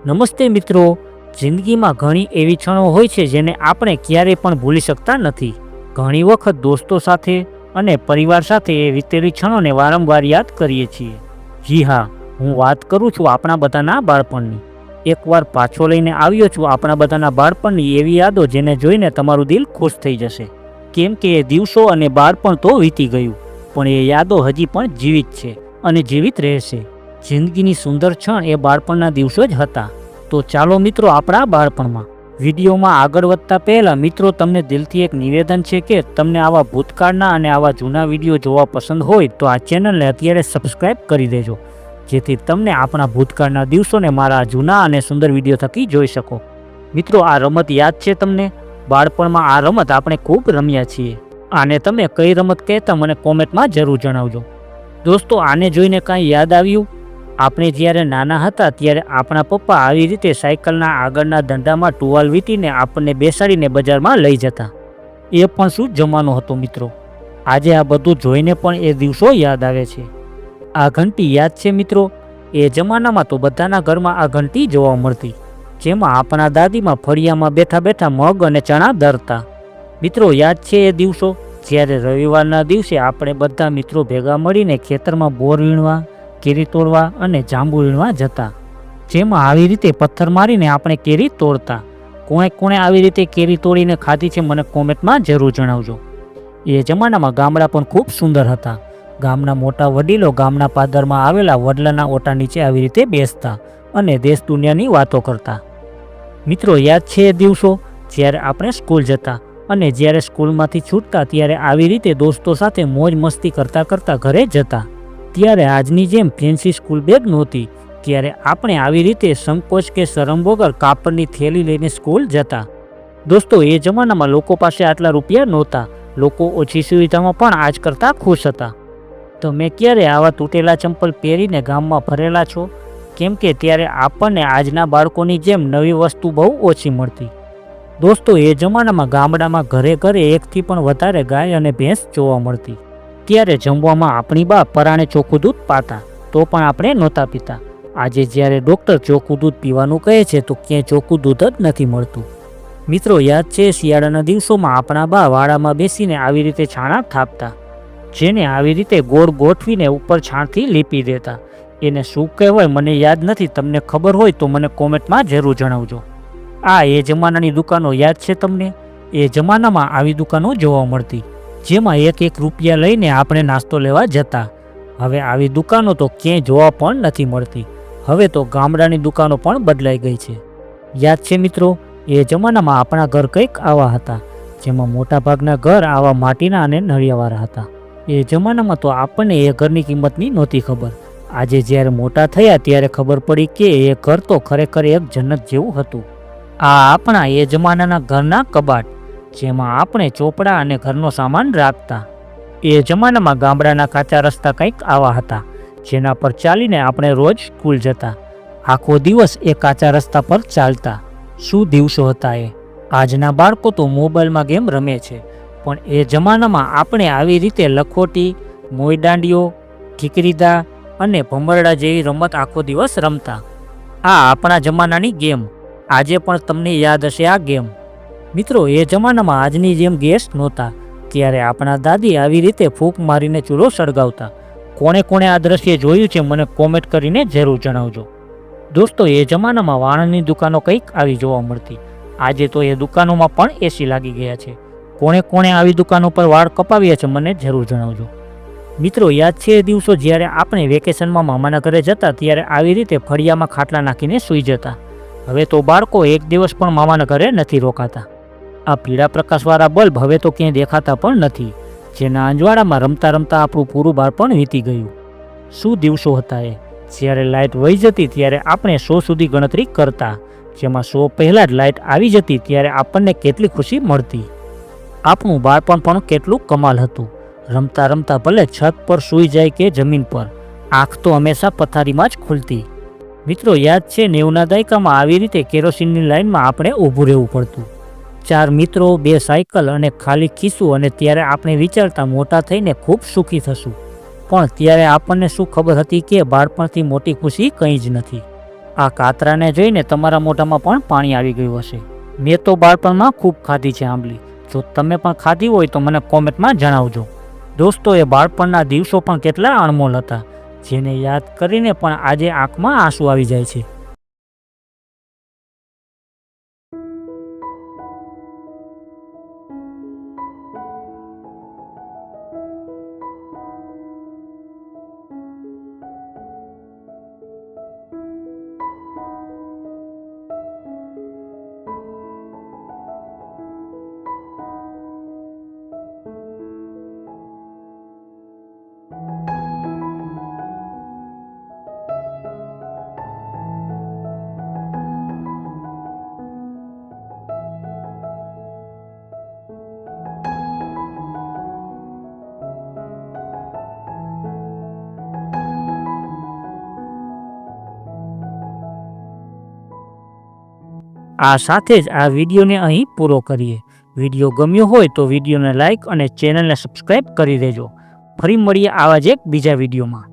નમસ્તે મિત્રો, જિંદગીમાં ઘણી એવી ક્ષણો હોય છે જેને આપણે ક્યારેય પણ ભૂલી શકતા નથી. ઘણી વખત દોસ્તો સાથે અને પરિવાર સાથે એ વીતેલી ક્ષણોને વારંવાર યાદ કરીએ છીએ. જી હા, હું વાત કરું છું આપણા બધાના બાળપણની. એકવાર પાછો લઈને આવ્યો છું આપણા બધાના બાળપણની એવી યાદો જેને જોઈને તમારું દિલ ખુશ થઈ જશે. કેમ કે એ દિવસો અને બાળપણ તો વીતી ગયું, પણ એ યાદો હજી પણ જીવિત છે અને જીવિત રહેશે. જિંદગીની સુંદર ક્ષણ એ બાળપણના દિવસો જ હતા. તો ચાલો મિત્રો, આપણા બાળપણમાં. વિડીયોમાં આગળ વધતા પહેલાં મિત્રો, તમને દિલથી એક નિવેદન છે કે તમને આવા ભૂતકાળના અને આવા જૂના વિડીયો જોવા પસંદ હોય તો આ ચેનલને અત્યારે સબસ્ક્રાઈબ કરી દેજો, જેથી તમને આપણા ભૂતકાળના દિવસોને મારા જૂના અને સુંદર વિડીયો થકી જોઈ શકો. મિત્રો, આ રમત યાદ છે તમને? બાળપણમાં આ રમત આપણે ખૂબ રમ્યા છીએ. આને તમે કઈ રમત કહેતા મને કોમેન્ટમાં જરૂર જણાવજો. દોસ્તો, આને જોઈને કાંઈ યાદ આવ્યું? આપણે જ્યારે નાના હતા ત્યારે આપણા પપ્પા આવી રીતે સાયકલના આગળના દંડામાં ટુવાલ વીંટીને આપણને બેસાડીને બજારમાં લઈ જતા. એ પણ શું જમાનો હતો મિત્રો! આજે આ બધું જોઈને પણ એ દિવસો યાદ આવે છે. આ ઘંટી યાદ છે મિત્રો? એ જમાનામાં તો બધાના ઘરમાં આ ઘંટી જોવા મળતી, જેમાં આપણા દાદીમાં ફળિયામાં બેઠા બેઠા મગ અને ચણા દરતા. મિત્રો, યાદ છે એ દિવસો જ્યારે રવિવારના દિવસે આપણે બધા મિત્રો ભેગા મળીને ખેતરમાં બોર વીણવા, કેરી તોડવા અને જાંબુ વીણવા જતા, જેમાં આવી રીતે પથ્થર મારીને આપણે કેરી તોડતા. કોણે આવી રીતે કેરી તોડીને ખાધી છે મને કોમેન્ટમાં જરૂર જણાવજો. એ જમાનામાં ગામડા પણ ખૂબ સુંદર હતા. ગામના મોટા વડીલો ગામના પાદરમાં આવેલા વડલાના ઓટા નીચે આવી રીતે બેસતા અને દેશ દુનિયાની વાતો કરતા. મિત્રો, યાદ છે એ દિવસો જ્યારે આપણે સ્કૂલ જતા અને જ્યારે સ્કૂલમાંથી છૂટતા ત્યારે આવી રીતે દોસ્તો સાથે મોજ મસ્તી કરતાં કરતાં ઘરે જતા. ત્યારે આજની જેમ ફેન્સી સ્કૂલ બેગ નહોતી, ત્યારે આપણે આવી રીતે સંકોચ કે શરમ વગર કાપડની થેલી લઈને સ્કૂલ જતા. દોસ્તો, એ જમાનામાં લોકો પાસે આટલા રૂપિયા નહોતા. લોકો ઓછી સુવિધામાં પણ આજ કરતાં ખુશ હતા. તમે ક્યારે આવા તૂટેલા ચંપલ પહેરીને ગામમાં ફરેલા છો? કેમ કે ત્યારે આપણને આજના બાળકોની જેમ નવી વસ્તુ બહુ ઓછી મળતી. દોસ્તો, એ જમાનામાં ગામડામાં ઘરે ઘરે એકથી પણ વધારે ગાય અને ભેંસ જોવા મળતી. ત્યારે જમવામાં આપણી બા પરાણે ચોખ્ખું દૂધ પાતા, તો પણ આપણે નહોતા પીતા. આજે જ્યારે ડૉક્ટર ચોખ્ખું દૂધ પીવાનું કહે છે તો ક્યાંય ચોખ્ખું દૂધ જ નથી મળતું. મિત્રો, યાદ છે શિયાળાના દિવસોમાં આપણા બા વાડામાં બેસીને આવી રીતે છાણા થાપતા, જેને આવી રીતે ગોળ ગોઠવીને ઉપર છાણથી લીપી દેતા. એને શું કહેવાય મને યાદ નથી, તમને ખબર હોય તો મને કોમેન્ટમાં જરૂર જણાવજો. આ એ જમાનાની દુકાનો યાદ છે તમને? એ જમાનામાં આવી દુકાનો જોવા મળતી, જેમાં એક રૂપિયા લઈને આપણે નાસ્તો લેવા જતા. હવે આવી દુકાનો તો ક્યાંય જોવા પણ નથી મળતી. હવે તો ગામડાની દુકાનો પણ બદલાઈ ગઈ છે. યાદ છે મિત્રો? એ જમાનામાં આપણા ઘર કંઈક આવા હતા, જેમાં મોટાભાગના ઘર આવા માટીના અને નળિયાવાળા હતા. એ જમાનામાં તો આપણને એ ઘરની કિંમતની નહોતી ખબર. આજે જ્યારે મોટા થયા ત્યારે ખબર પડી કે એ ઘર તો ખરેખર એક જન્નત જેવું હતું. આ આપણા એ જમાનાના ઘરના કબાટ, જેમાં આપણે ચોપડા અને ઘરનો સામાન રાખતા. એ જમાનામાં ગામડાના કાચા રસ્તા કંઈક આવા હતા, જેના પર ચાલીને આપણે રોજ સ્કૂલ જતા. આખો દિવસ એ કાચા રસ્તા પર ચાલતા. શું દિવસો હતા એ! આજના બાળકો તો મોબાઈલમાં ગેમ રમે છે, પણ એ જમાનામાં આપણે આવી રીતે લખોટી, મોયદાંડીઓ, ઠીકરીદા અને ભમરડા જેવી રમત આખો દિવસ રમતા. આ આપણા જમાનાની ગેમ. આજે પણ તમને યાદ હશે આ ગેમ. મિત્રો, એ જમાનામાં આજની જેમ ગેસ નહોતા, ત્યારે આપણા દાદી આવી રીતે ફૂંક મારીને ચૂલો સળગાવતા. કોણે આ દ્રશ્ય જોયું છે મને કોમેન્ટ કરીને જરૂર જણાવજો. દોસ્તો, એ જમાનામાં વાળની દુકાનો કંઈક આવી જોવા મળતી. આજે તો એ દુકાનોમાં પણ એસી લાગી ગયા છે. કોણે આવી દુકાનો પર વાળ કપાવ્યા છે મને જરૂર જણાવજો. મિત્રો, યાદ છે એ દિવસો જ્યારે આપણે વેકેશનમાં મામાના ઘરે જતા ત્યારે આવી રીતે ફળિયામાં ખાટલા નાખીને સૂઈ જતા. હવે તો બાળકો એક દિવસ પણ મામાના ઘરે નથી રોકાતા. આ પીળા પ્રકાશવાળા બલ્બ હવે તો ક્યાંય દેખાતા પણ નથી, જેના અંજવાળામાં રમતા રમતા આપણું પૂરું બાળપણ વીતી ગયું. શું દિવસો હતા એ! જ્યારે લાઇટ વહી જતી ત્યારે આપણે 100 સુધી ગણતરી કરતા, જેમાં 100 પહેલાં જ લાઇટ આવી જતી ત્યારે આપણને કેટલી ખુશી મળતી. આપણું બાળપણ પણ કેટલું કમાલ હતું. રમતા રમતા ભલે છત પર સૂઈ જાય કે જમીન પર, આંખ તો હંમેશા પથારીમાં જ ખુલતી. મિત્રો, યાદ છે 90ના દાયકામાં આવી રીતે કેરોસીનની લાઇનમાં આપણે ઊભું રહેવું પડતું. 4 મિત્રો, 2 સાયકલ અને ખાલી ખિસ્સું, અને ત્યારે આપણે વિચારતા મોટા થઈને ખૂબ સુખી થશું. પણ ત્યારે આપણને શું ખબર હતી કે બાળપણથી મોટી ખુશી કંઈ જ નથી. આ કાતરાને જોઈને તમારા મોઢામાં પણ પાણી આવી ગયું હશે. મેં તો બાળપણમાં ખૂબ ખાધી છે આંબલી. જો તમે પણ ખાધી હોય તો મને કોમેન્ટમાં જણાવજો. દોસ્તો, એ બાળપણના દિવસો પણ કેટલા અણમોલ હતા, જેને યાદ કરીને પણ આજે આંખમાં આંસુ આવી જાય છે. આ સાથે જ આ વિડીયોને અહીં પૂરો કરીએ. વિડીયો ગમ્યો હોય તો વિડીયોને લાઇક અને ચેનલને સબસ્ક્રાઈબ કરી દેજો. ફરી મળીએ આવા જ એક બીજા વિડીયોમાં.